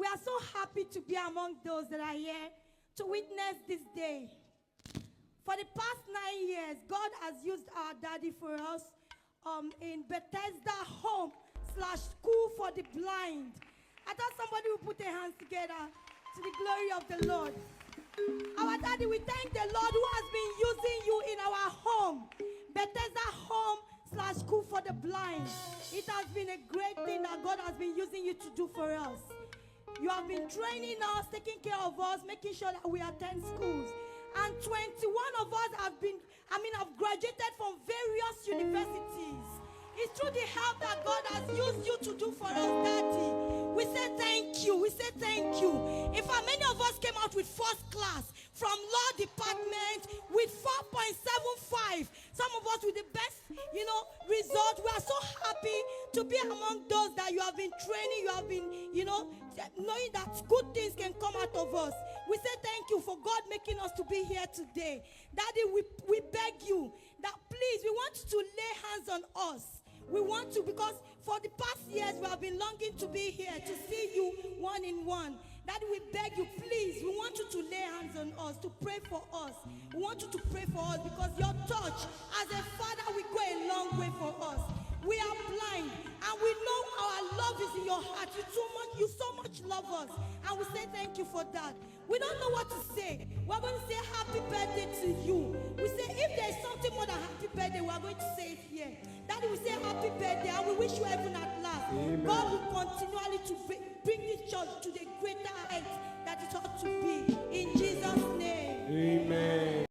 are so happy to be among those that are here to witness this day. For the past 9 years, God has used our daddy for us in Bethesda Home / School for the Blind. I thought somebody would put their hands together to the glory of the Lord. Our daddy, we thank the Lord who has been using you in our home, Bethesda Home / School for the Blind. It has been a great thing that God has been using you to do for us. You have been training us, taking care of us, making sure that we attend schools. And 21 of us have graduated from various universities. It's through the help that God has used you to do for us, Daddy. We say thank you. We say thank you. In fact, many of us came out with first class from law department with 4.75. Some of us with the best, result. We are so happy to be among those that you have been training. You have been, knowing that good things can come out of us. We say thank you for God making us to be here today. Daddy, we beg you that please, we want you to lay hands on us. We want to, because for the past years we have been longing to be here to see you one in one. Daddy, we beg you, please, we want you to lay hands on us, to pray for us. We want you to pray for us because your touch as a father will go a long way for us. We are blind and we know our love is in your heart. You so much love us, and we say thank you for that. We don't know what to say. We're going to say happy birthday to you. We say if there's something more than happy birthday, we're going to say it here. Daddy, we say happy birthday and we wish you heaven at last. Amen. God will continually to bring this church to the greater heights that it ought to be. In Jesus' name. Amen.